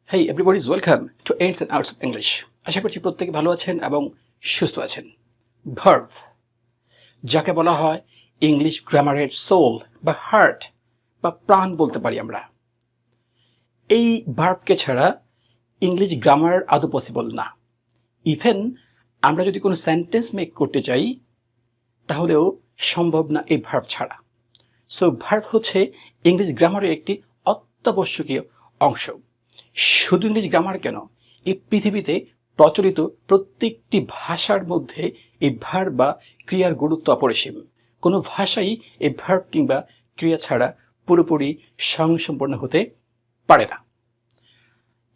Hey everybody is welcome to Ins and Outs of English. আশা করছি প্রত্যেকে ভালো আছেন এবং সুস্থ আছেন। ভার্ব যাকে বলা হয় ইংলিশ গ্রামারের সোল বা হার্ট বা প্রাণ বলতে পারি আমরা। এই ভার্বকে ছাড়া ইংলিশ গ্রামার আদৌ পসিবল না। ইভেন আমরা যদি কোনো সেন্টেন্স মেক করতে চাই তাহলেও সম্ভব না এই ভার্ব ছাড়া। সো ভার্ব হচ্ছে ইংলিশ গ্রামারের একটি অত্যাবশ্যকীয় অংশ। শুধু ইংলিশ গ্রামার কেন, এই পৃথিবীতে প্রচলিত প্রত্যেকটি ভাষার মধ্যে এই ভার্ব বা ক্রিয়ার গুরুত্ব অপরিসীম। কোনো ভাষাই এই ভার্ব কিংবা ক্রিয়া ছাড়া পুরোপুরি স্বয়ংসম্পূর্ণ হতে পারে না।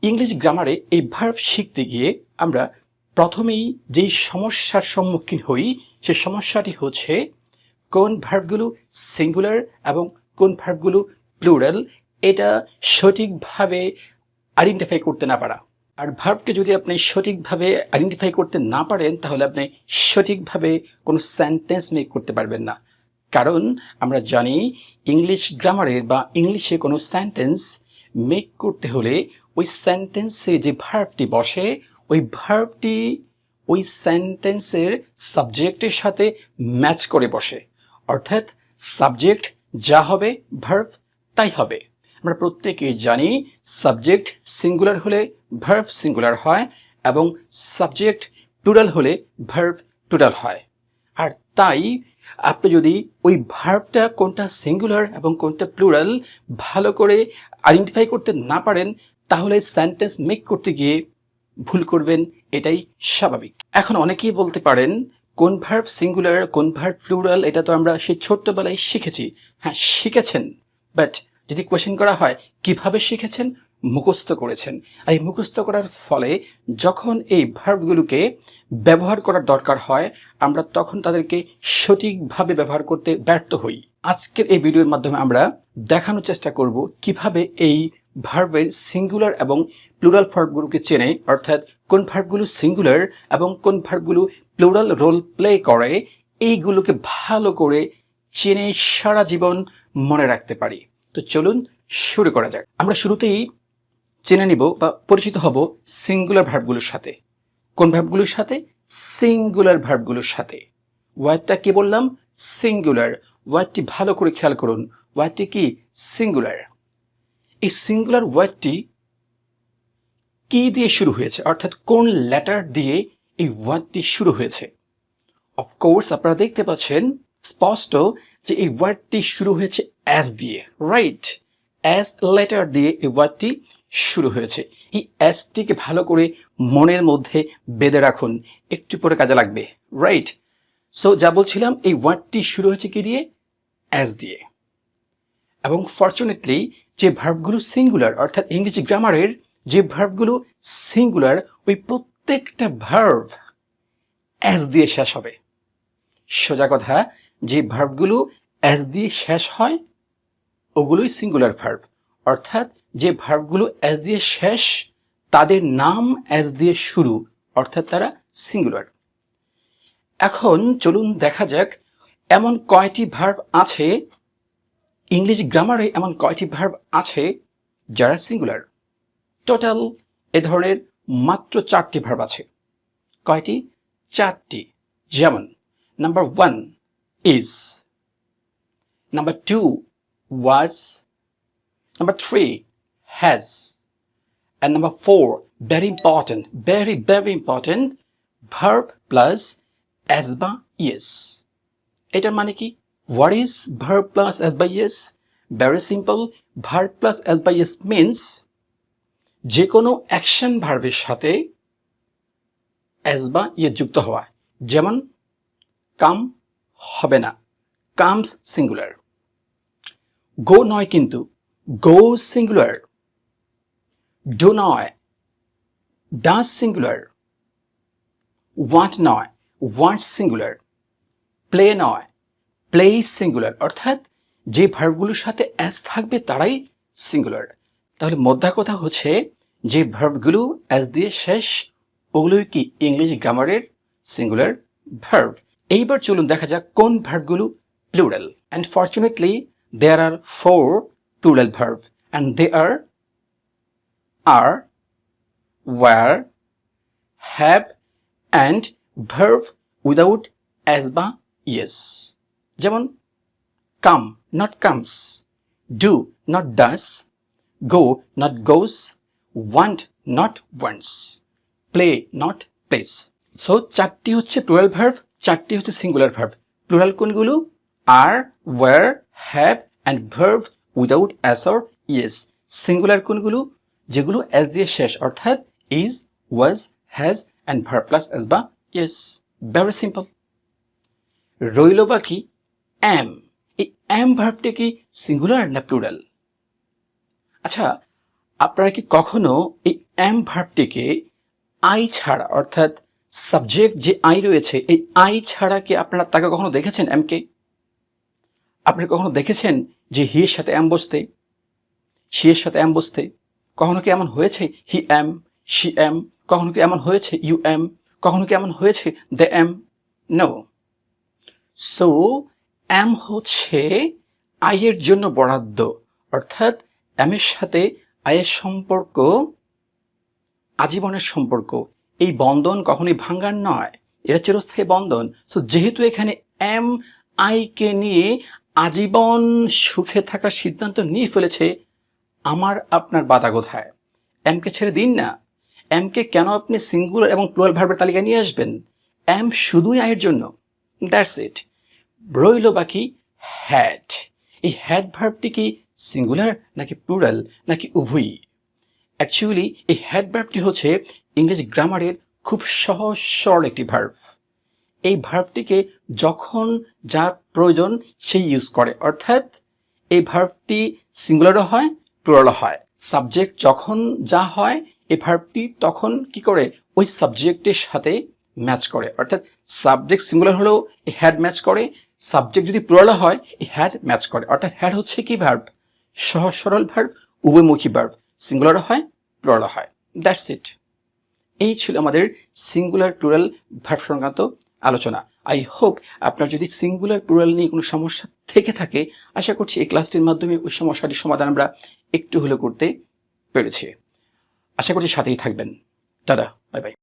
ইংলিশ গ্রামারে এই ভার্ব শিখতে গিয়ে আমরা প্রথমেই যেই সমস্যার সম্মুখীন হই সে সমস্যাটি হচ্ছে কোন ভার্বগুলো সিঙ্গুলার এবং কোন ভার্বগুলো প্লুরাল এটা সঠিকভাবে আইডেন্টিফাই করতে না পারা। আর ভার্বকে যদি আপনি সঠিকভাবে আইডেন্টিফাই করতে না পারেন তাহলে আপনি সঠিকভাবে কোনো সেন্টেন্স মেক করতে পারবেন না। কারণ আমরা জানি ইংলিশ গ্রামারের বা ইংলিশে কোনো সেন্টেন্স মেক করতে হলে ওই সেন্টেন্সে যে ভার্বটি বসে ওই ভার্বটি ওই সেন্টেন্সের সাবজেক্টের সাথে ম্যাচ করে বসে, অর্থাৎ সাবজেক্ট যা হবে ভার্ব তাই হবে। আমরা প্রত্যেকেই জানি সাবজেক্ট সিঙ্গুলার হলে ভার্ব সিঙ্গুলার হয় এবং সাবজেক্ট প্লুরাল হলে ভার্ব প্লুরাল হয়। আর তাই আপনি যদি ওই ভার্বটা কোনটা সিঙ্গুলার এবং কোনটা প্লুরাল ভালো করে আইডেন্টিফাই করতে না পারেন তাহলে সেন্টেন্স মেক করতে গিয়ে ভুল করবেন, এটাই স্বাভাবিক। এখন অনেকেই বলতে পারেন কোন ভার্ব সিঙ্গুলার কোন ভার্ব প্লুরাল এটা তো আমরা সেই ছোট্টবেলায় শিখেছি। হ্যাঁ শিখেছেন, বাট যদি কোয়েশ্চেন করা হয় কিভাবে শিখেছেন, মুখস্থ করেছেন। আর এই মুখস্থ করার ফলে যখন এই ভার্বগুলোকে ব্যবহার করার দরকার হয় আমরা তখন তাদেরকে সঠিকভাবে ব্যবহার করতে ব্যর্থ হই। আজকের এই ভিডিওর মাধ্যমে আমরা দেখানোর চেষ্টা করব কিভাবে এই ভার্বের সিঙ্গুলার এবং প্লুরাল ভার্বগুলোকে চেনে, অর্থাৎ কোন ভার্বগুলো সিঙ্গুলার এবং কোন ভার্বগুলো প্লুরাল রোল প্লে করে এইগুলোকে ভালো করে চেনে সারা জীবন মনে রাখতে পারি। তো চলুন শুরু করা যাক। আমরা শুরুতেই জেনে নিব বা পরিচিত হব সিঙ্গুলার ভার্বগুলোর সাথে। কোন ভার্বগুলোর সাথে? সিঙ্গুলার ভার্বগুলোর সাথে। ওয়ার্ডটা কি বললাম? সিঙ্গুলার। ওয়ার্ডটি ভালো করে খেয়াল করুন, ওয়ার্ডটি কি? সিঙ্গুলার। এই সিঙ্গুলার ওয়ার্ডটি কি দিয়ে শুরু হয়েছে, অর্থাৎ কোন লেটার দিয়ে এই ওয়ার্ডটি শুরু হয়েছে? অফকোর্স আপনারা দেখতে পাচ্ছেন স্পষ্ট যে এই ওয়ার্ডটি শুরু হয়েছে অ্যাস দিয়ে, রাইট? অ্যাস লেটার দিয়ে এই ওয়ার্ডটি শুরু হয়েছে। এই অ্যাসটিকে ভালো করে মনের মধ্যে বেঁধে রাখুন, একটু পরে কাজে লাগবে, রাইট? সো যা বলছিলাম এই ওয়ার্ডটি শুরু হয়েছে কি দিয়ে? অ্যাস দিয়ে। এবং ফরচুনেটলি যে ভার্বগুলো সিঙ্গুলার, অর্থাৎ ইংরেজি গ্রামারের যে ভার্বগুলো সিঙ্গুলার ওই প্রত্যেকটা ভার্ব অ্যাস দিয়ে শেষ হবে। সোজা কথা, যে ভার্বগুলো অ্যাস দিয়ে শেষ হয় ওগুলোই সিঙ্গুলার ভার্ব, অর্থাৎ যে ভার্বগুলো অ্যাস দিয়ে শেষ তাদের নাম অ্যাস দিয়ে শুরু, অর্থাৎ তারা সিঙ্গুলার। এখন চলুন দেখা যাক এমন কয়টি ভার্ব আছে ইংলিশ গ্রামারে, এমন কয়টি ভার্ব আছে যারা সিঙ্গুলার। টোটাল এ ধরনের মাত্র 4টি ভার্ব আছে। কয়টি? 4টি। যেমন number 1 is, number 2 was, number 3 has, and number 4 very important, very important, verb plus as বা is। এটার মানে কি? What is verb plus as by is? Very simple, verb plus as by is means যে কোনো action ভার্বের সাথে as বা ইয়ে যুক্ত হওয়া। যেমন কাম হবে না, কামস সিঙ্গুলার। গো নয় কিন্তু, গো সিঙ্গুলার। ডু নয়, ডাস সিঙ্গুলার। ওয়ান্ট নয়, ওয়ান্টস সিঙ্গুলার। প্লে নয়, প্লে সিঙ্গুলার। অর্থাৎ যে ভার্বগুলোর সাথে অ্যাস থাকবে তারাই সিঙ্গুলার। তাহলে মোদ্দা কথা হচ্ছে যে ভার্বগুলো অ্যাস দিয়ে শেষ ওগুলোই কি ইংলিশ গ্রামারের সিঙ্গুলার ভার্ব। এইবার চলুন দেখা যাক কোন ভার্বগুলো plural. And fortunately there are 4 plural verb and they are were, have and verb without as বা yes. যেমন come not comes, do not does, go not goes, want not wants, play not plays. So চারটি হচ্ছে plural verb, চারটি হচ্ছে singular verb. Plural কোনগুলো? Are, were, have and verb without s or es. Singular কোনগুলো? যেগুলো s দিয়ে শেষ, অর্থাৎ is, was, has and verb plus s বা ইয়েস। Very simple. রইল বাকি অ্যাম। এই অ্যাম ভার্বটি কি সিঙ্গুলার না প্লুরাল? আচ্ছা, আপনারা কি কখনো এই অ্যাম ভার্বটিকে আই ছাড়া, অর্থাৎ সাবজেক্ট যে আই রয়েছে, এই আই ছাড়া কি আপনারা তাকে কখনো দেখেছেন অ্যামকে? আপনি কখনো দেখেছেন যে হি এর সাথে অ্যাম বসতে, শি এর সাথে অ্যাম বসতে? কখনো কি এমন হয়েছে হি অ্যাম, শি অ্যাম? কখনো কি এমন হয়েছে ইউ অ্যাম? কখনো কি এমন হয়েছে দে অ্যাম? নো। সো অ্যাম হচ্ছে আইয়ের জন্য বরাদ্দ, অর্থাৎ অ্যামের সাথে আয়ের সম্পর্ক আজীবনের সম্পর্ক। এই বন্ধন কখনোই ভাঙ্গার নয়, এটা চিরস্থায়ী বন্ধন। সো যেহেতু এখানে এম আইকে নিয়ে আজীবন সুখে থাকার সিদ্ধান্ত নিয়ে ফেলেছে, আমার আপনার বাধা কোথায়? এমকে ছেড়ে দিন না। এমকে কেন আপনি সিঙ্গুলার এবং প্লুরাল ভার্বের তালিকায় নিয়ে আসবেন? এম শুধুই আয়ের জন্য। That's it. রইল বাকি হ্যাড। এই হ্যাড ভার্বটি কি সিঙ্গুলার নাকি প্লুরাল নাকি উভয়ই? অ্যাকচুয়ালি এই হ্যাড ভার্বটি হচ্ছে ইংরেজি গ্রামারের খুব সহজ সরল একটি ভার্ব। এই ভার্বটিকে যখন যা প্রয়োজন সেই ইউজ করে, অর্থাৎ এই ভার্বটি সিঙ্গুলারও হয় প্লুরালও হয়। সাবজেক্ট যখন যা হয় এই ভার্বটি তখন কি করে ওই সাবজেক্টের সাথে ম্যাচ করে, অর্থাৎ সাবজেক্ট সিঙ্গুলার হলেও এই হ্যাড ম্যাচ করে, সাবজেক্ট যদি প্লুরাল হয় এই হ্যাড ম্যাচ করে। অর্থাৎ হ্যাড হচ্ছে কি ভার্ব? সহজ সরল ভার্ব, উভয়মুখী ভার্ব, সিঙ্গুলার হয় প্লুরাল হয়। That's it. এই ছিল আমাদের সিঙ্গুলার প্লুরাল ভার্ব সংক্রান্ত আলোচনা। আই হোপ আপনার যদি সিঙ্গুলার প্লুরাল নিয়ে কোনো সমস্যা থেকে থাকে, আশা করছি এই ক্লাসটির মাধ্যমে ওই সমস্যাটির সমাধান আমরা একটু হলেও করতে পেরেছি। আশা করছি সাথেই থাকবেন। Tata, bye bye.